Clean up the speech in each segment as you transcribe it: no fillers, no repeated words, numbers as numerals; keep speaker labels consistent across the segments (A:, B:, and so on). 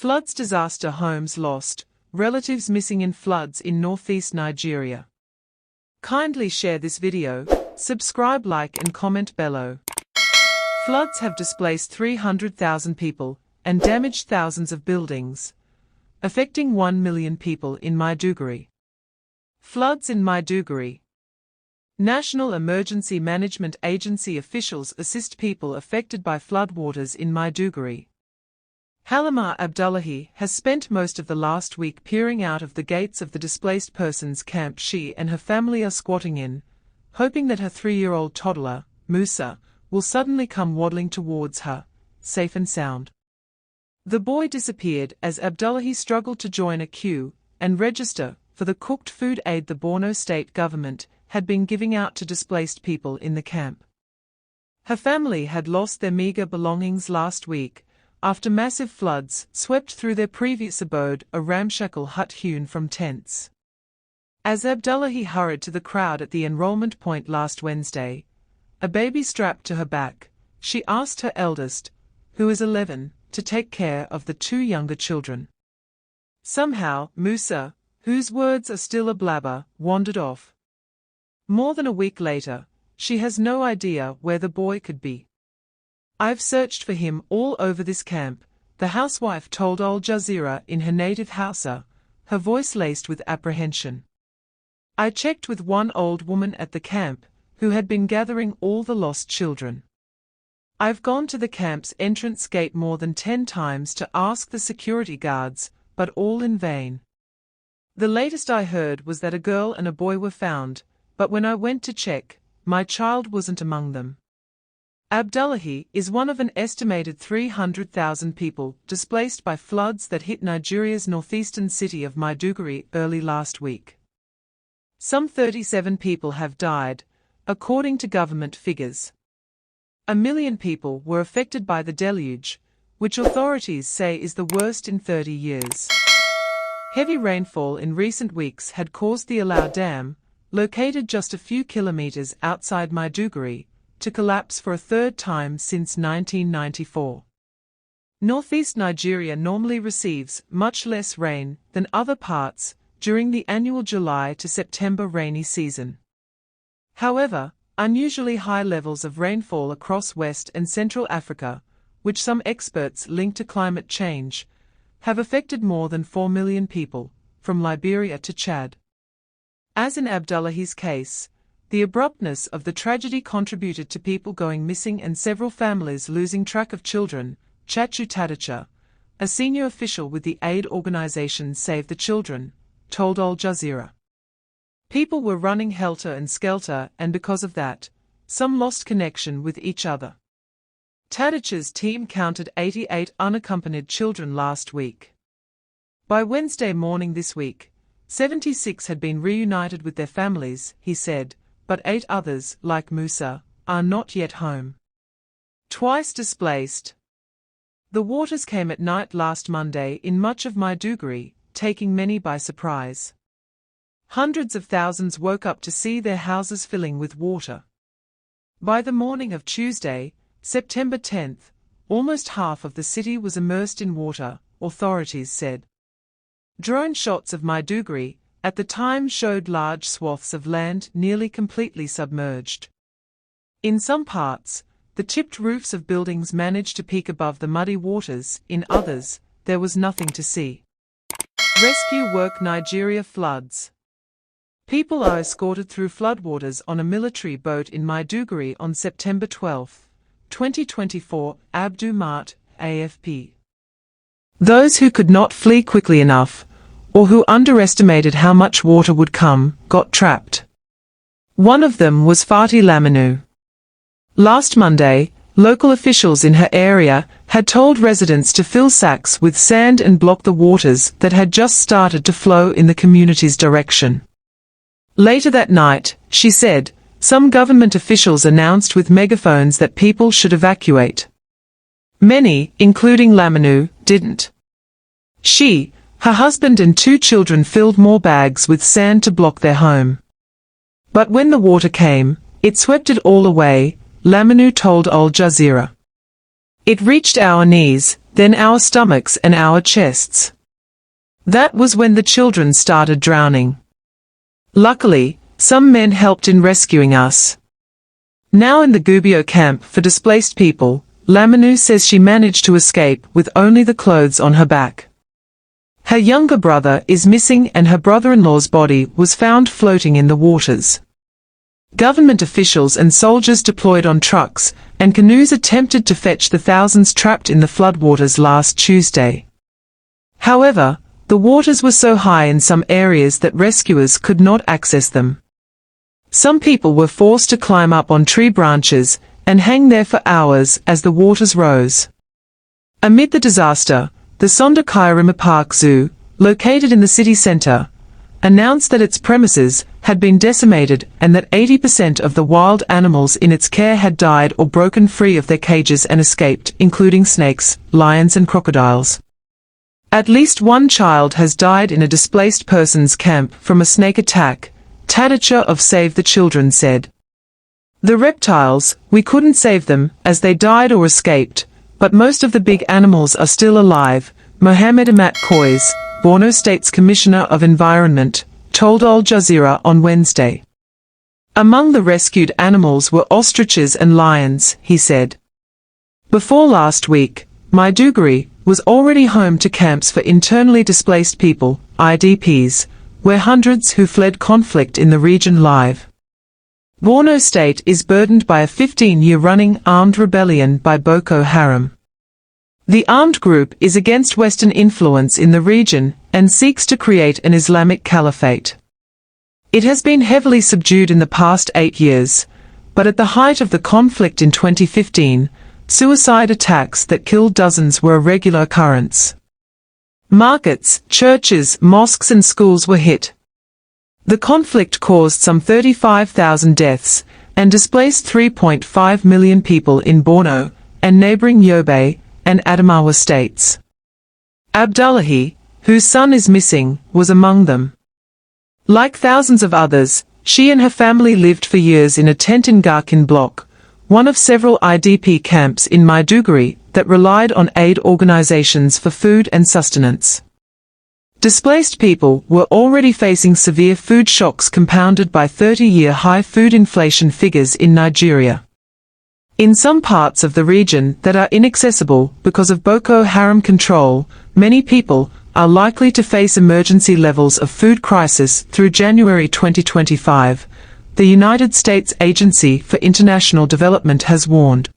A: Floods disaster, homes lost, relatives missing in floods in northeast Nigeria. Kindly share this video, subscribe, like and comment below. Floods have displaced 300,000 people and damaged thousands of buildings, affecting 1 million people in Maiduguri. Floods in Maiduguri. National Emergency Management Agency officials assist people affected by floodwaters in Maiduguri. Halima Abdullahi has spent most of the last week peering out of the gates of the displaced persons camp she and her family are squatting in, hoping that her 3-year-old toddler, Musa, will suddenly come waddling towards her, safe and sound. The boy disappeared as Abdullahi struggled to join a queue and register for the cooked food aid the Borno State government had been giving out to displaced people in the camp. Her family had lost their meager belongings last week after massive floods swept through their previous abode, a ramshackle hut hewn from tents. As Abdullahi hurried to the crowd at the enrollment point last Wednesday, a baby strapped to her back, she asked her eldest, who is 11, to take care of the 2 younger children. Somehow, Musa, whose words are still a blabber, wandered off. More than a week later, she has no idea where the boy could be. "I've searched for him all over this camp," the housewife told Al Jazeera in her native Hausa, her voice laced with apprehension. "I checked with one old woman at the camp, who had been gathering all the lost children. I've gone to the camp's entrance gate more than 10 times to ask the security guards, but all in vain. The latest I heard was that a girl and a boy were found, but when I went to check, my child wasn't among them." Abdullahi is one of an estimated 300,000 people displaced by floods that hit Nigeria's northeastern city of Maiduguri early last week. Some 37 people have died, according to government figures. 1 million people were affected by the deluge, which authorities say is the worst in 30 years. Heavy rainfall in recent weeks had caused the Alau Dam, located just a few kilometers outside Maiduguri, to collapse for a 3rd time since 1994. Northeast Nigeria normally receives much less rain than other parts during the annual July to September rainy season. However, unusually high levels of rainfall across West and Central Africa, which some experts link to climate change, have affected more than 4 million people, from Liberia to Chad. As in Abdullahi's case, the abruptness of the tragedy contributed to people going missing and several families losing track of children, Chachu Tadicha, a senior official with the aid organization Save the Children, told Al Jazeera. "People were running helter and skelter, and because of that, some lost connection with each other." Tadicha's team counted 88 unaccompanied children last week. By Wednesday morning this week, 76 had been reunited with their families, he said, but 8 others, like Musa, are not yet home. Twice displaced. The waters came at night last Monday in much of Maiduguri, taking many by surprise. Hundreds of thousands woke up to see their houses filling with water. By the morning of Tuesday, September 10th, almost half of the city was immersed in water, authorities said. Drone shots of Maiduguri at the time showed large swaths of land nearly completely submerged. In some parts, the tipped roofs of buildings managed to peek above the muddy waters, in others, there was nothing to see. Rescue work. Nigeria floods. People are escorted through floodwaters on a military boat in Maiduguri on September 12, 2024, Abdu Mart, AFP. Those who could not flee quickly enough, or who underestimated how much water would come, got trapped. One of them was Fati Laminu. Last Monday, local officials in her area had told residents to fill sacks with sand and block the waters that had just started to flow in the community's direction. Later that night, she said, some government officials announced with megaphones that people should evacuate. Many, including Laminu, didn't. She, her husband and 2 children filled more bags with sand to block their home. But when the water came, it swept it all away, Laminu told Al Jazeera. It reached our knees, then our stomachs and our chests. That was when the children started drowning. Luckily, some men helped in rescuing us. Now in the Gubio camp for displaced people, Laminu says she managed to escape with only the clothes on her back. Her younger brother is missing and her brother-in-law's body was found floating in the waters. Government officials and soldiers deployed on trucks and canoes attempted to fetch the thousands trapped in the floodwaters last Tuesday. However, the waters were so high in some areas that rescuers could not access them. Some people were forced to climb up on tree branches and hang there for hours as the waters rose. Amid the disaster, the Sondakairima Park Zoo, located in the city center, announced that its premises had been decimated and that 80% of the wild animals in its care had died or broken free of their cages and escaped, including snakes, lions and crocodiles. At least one child has died in a displaced persons camp from a snake attack, Tadicha of Save the Children said. The reptiles, we couldn't save them, as they died or escaped, but most of the big animals are still alive, Mohamed Amat Kois, Borno State's Commissioner of Environment, told Al Jazeera on Wednesday. Among the rescued animals were ostriches and lions, he said. Before last week, Maiduguri was already home to camps for internally displaced people, IDPs, where hundreds who fled conflict in the region live. Borno State is burdened by a 15-year-running armed rebellion by Boko Haram. The armed group is against Western influence in the region and seeks to create an Islamic caliphate. It has been heavily subdued in the past 8 years, but at the height of the conflict in 2015, suicide attacks that killed dozens were a regular occurrence. Markets, churches, mosques and schools were hit. The conflict caused some 35,000 deaths and displaced 3.5 million people in Borno and neighboring Yobe and Adamawa states. Abdullahi, whose son is missing, was among them. Like thousands of others, she and her family lived for years in a tent in Garkin block, one of several IDP camps in Maiduguri that relied on aid organizations for food and sustenance. Displaced people were already facing severe food shocks compounded by 30-year high food inflation figures in Nigeria. In some parts of the region that are inaccessible because of Boko Haram control, many people are likely to face emergency levels of food crisis through January 2025, the United States Agency for International Development has warned.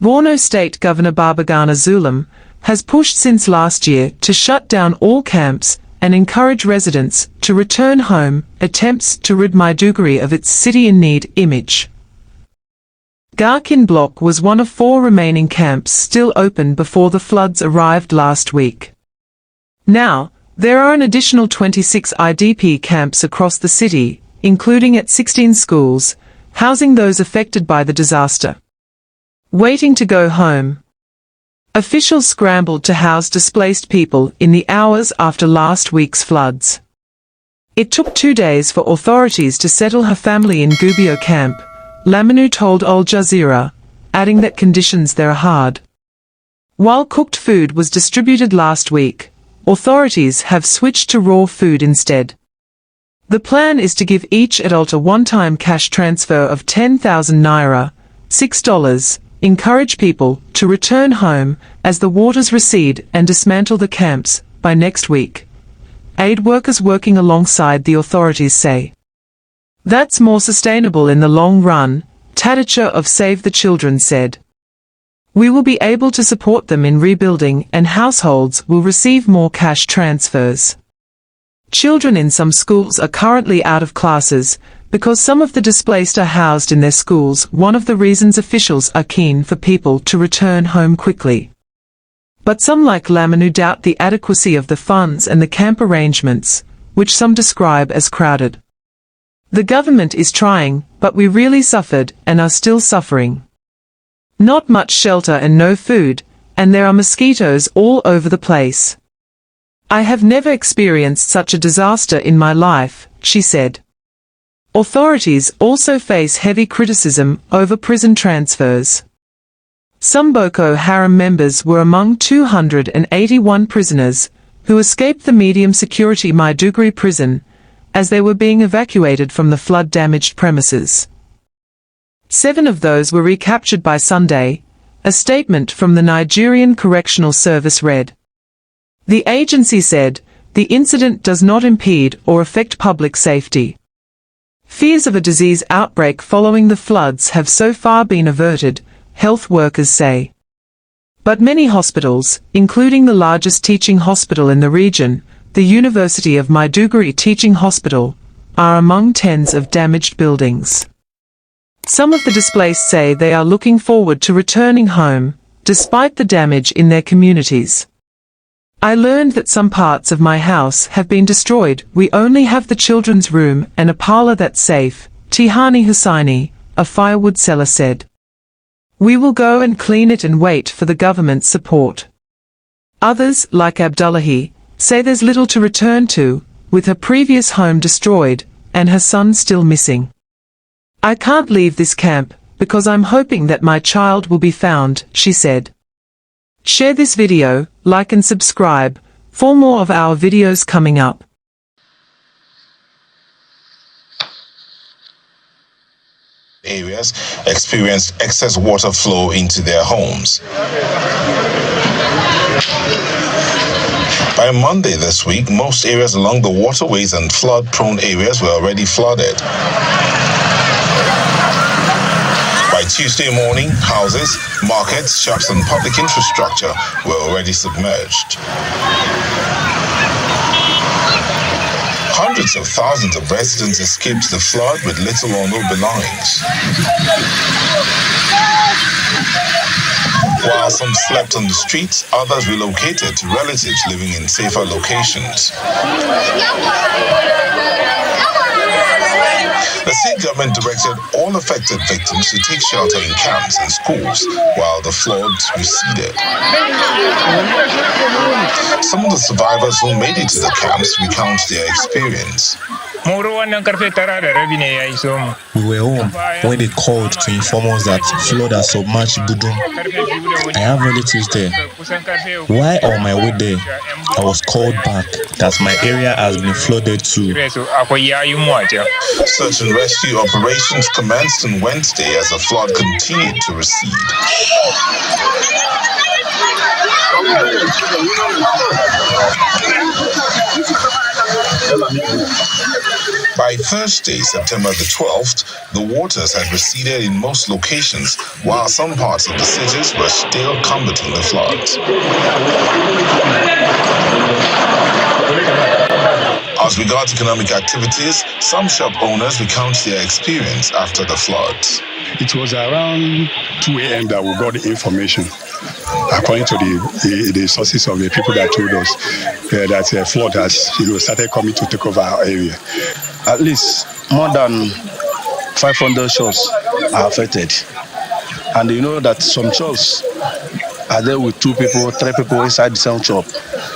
A: Borno State Governor Babagana Zulum has pushed since last year to shut down all camps and encourage residents to return home, attempts to rid Maiduguri of its city-in-need image. Garkin block was one of 4 remaining camps still open before the floods arrived last week. Now, there are an additional 26 IDP camps across the city, including at 16 schools, housing those affected by the disaster. Waiting to go home. Officials scrambled to house displaced people in the hours after last week's floods. It took 2 days for authorities to settle her family in Gubio camp, Laminu told Al Jazeera, adding that conditions there are hard. While cooked food was distributed last week, authorities have switched to raw food instead. The plan is to give each adult a one-time cash transfer of 10,000 naira, $6, encourage people to return home as the waters recede and dismantle the camps by next week. Aid workers working alongside the authorities say. That's more sustainable in the long run, Tadicha of Save the Children said. We will be able to support them in rebuilding and households will receive more cash transfers. Children in some schools are currently out of classes because some of the displaced are housed in their schools, one of the reasons officials are keen for people to return home quickly. But some like Laminu doubt the adequacy of the funds and the camp arrangements, which some describe as crowded. The government is trying, but we really suffered and are still suffering. Not much shelter and no food, and there are mosquitoes all over the place. I have never experienced such a disaster in my life, she said. Authorities also face heavy criticism over prison transfers. Some Boko Haram members were among 281 prisoners who escaped the medium-security Maiduguri prison as they were being evacuated from the flood-damaged premises. 7 of those were recaptured by Sunday, a statement from the Nigerian Correctional Service read. The agency said, "The incident does not impede or affect public safety." Fears of a disease outbreak following the floods have so far been averted, health workers say. But many hospitals, including the largest teaching hospital in the region, the University of Maiduguri Teaching Hospital, are among tens of damaged buildings. Some of the displaced say they are looking forward to returning home, despite the damage in their communities. I learned that some parts of my house have been destroyed. We only have the children's room and a parlor that's safe, Tihani Hussaini, a firewood seller said. We will go and clean it and wait for the government's support. Others, like Abdullahi, say there's little to return to, with her previous home destroyed, and her son still missing. I can't leave this camp, because I'm hoping that my child will be found, she said. Share this video, like and subscribe, for more of our videos coming up.
B: Areas experienced excess water flow into their homes. By Monday this week, most areas along the waterways and flood-prone areas were already flooded. By Tuesday morning, houses, markets, shops and public infrastructure were already submerged. Hundreds of thousands of residents escaped the flood with little or no belongings. While some slept on the streets, others relocated to relatives living in safer locations. The state government directed all affected victims to take shelter in camps and schools while the floods receded. Some of the survivors who made it to the camps recount their experience.
C: We were home when they called to inform us that flood has submerged Budum. I have relatives there. While on my way there, I was called back that my area has been flooded too.
B: Search and rescue operations commenced on Wednesday as the flood continued to recede. By Thursday, September the 12th, the waters had receded in most locations, while some parts of the cities were still combating the floods. As regards economic activities, some shop owners recount their experience after the floods.
D: It was around 2 a.m. that we got the information, according to the sources of the people that told us that a flood has started coming to take over our area. At least more than 500 shops are affected. And you know that some shops are there with 2 people, 3 people inside the same shop.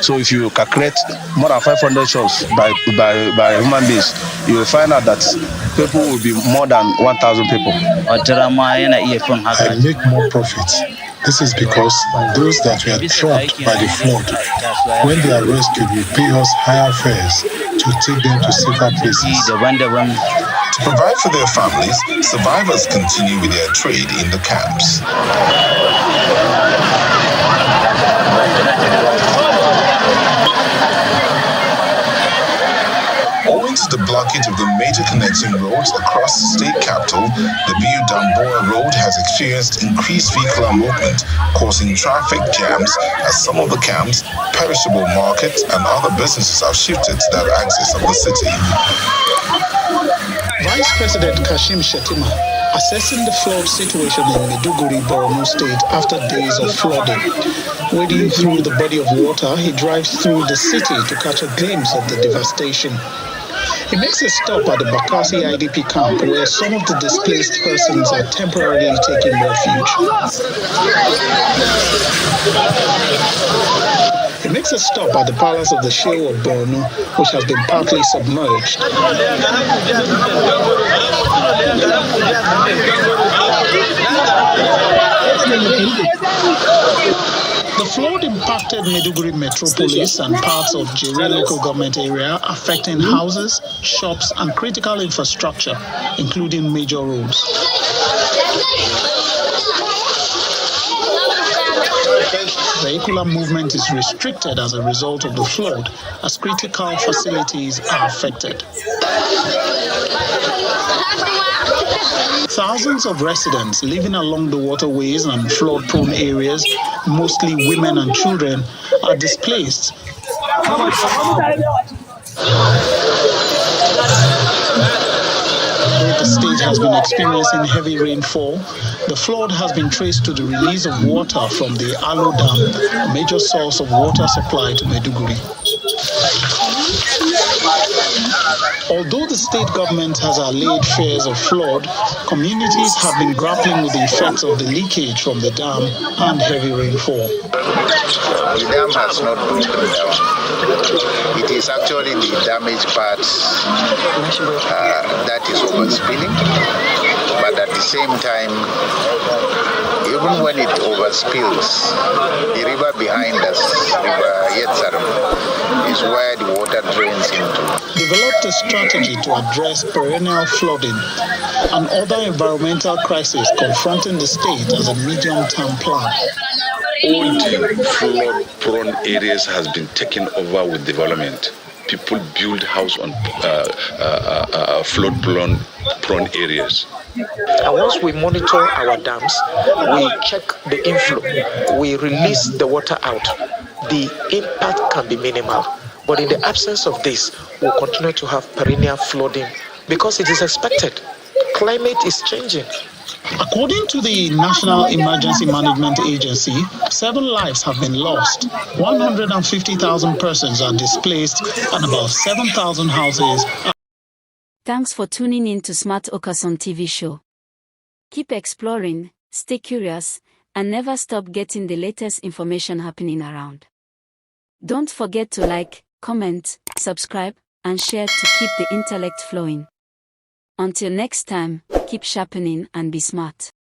D: So if you calculate more than 500 shops by human beings, you will find out that people will be more than 1,000 people.
E: I
D: make more profits. This is because those that were trapped by the flood, when they are rescued, will pay us higher fares to take them to safer places.
B: To provide for their families, survivors continue with their trade in the camps. Owing to the blockage of the major connecting roads across the state capital, the Biu-Damboa road has experienced increased vehicular movement, causing traffic jams as some of the camps, perishable markets, and other businesses have shifted to that axis of the city.
F: Vice President Kashim Shettima assessing the flood situation in Maiduguri, Borno State after days of flooding. Wading through the body of water, he drives through the city to catch a glimpse of the devastation. He makes a stop at the Bakassi IDP camp where some of the displaced persons are temporarily taking refuge. He makes a stop at the palace of the Sheikh of Borno, which has been partly submerged. The flood impacted Maiduguri metropolis and parts of Jere local government area, affecting houses, shops, and critical infrastructure, including major roads. Vehicular movement is restricted as a result of the flood, as critical facilities are affected. Thousands of residents living along the waterways and flood-prone areas, mostly women and children, are displaced. Though the state has been experiencing heavy rainfall, the flood has been traced to the release of water from the Alo Dam, a major source of water supply to Maiduguri. Although the state government has allayed fears of flood, communities have been grappling with the effects of the leakage from the dam and heavy rainfall.
E: The dam has not broken down. It is actually the damaged parts that is overspilling. But at the same time, even when it overspills, the river behind us, River Yetsaram, is where the water drains into.
F: Developed a strategy to address perennial flooding and other environmental crises confronting the state as a medium-term plan.
G: All the flood-prone areas has been taken over with development. People build house on flood-prone areas.
H: And once we monitor our dams, we check the inflow, we release the water out, the impact can be minimal. But in the absence of this, we'll continue to have perennial flooding because it is expected. Climate is changing.
F: According to the National Emergency Management Agency, 7 lives have been lost, 150,000 persons are displaced, and about 7,000 houses are.
I: Thanks for tuning in to Smart Okoson TV show. Keep exploring, stay curious, and never stop getting the latest information happening around. Don't forget to like, comment, subscribe, and share to keep the intellect flowing. Until next time, keep sharpening and be smart.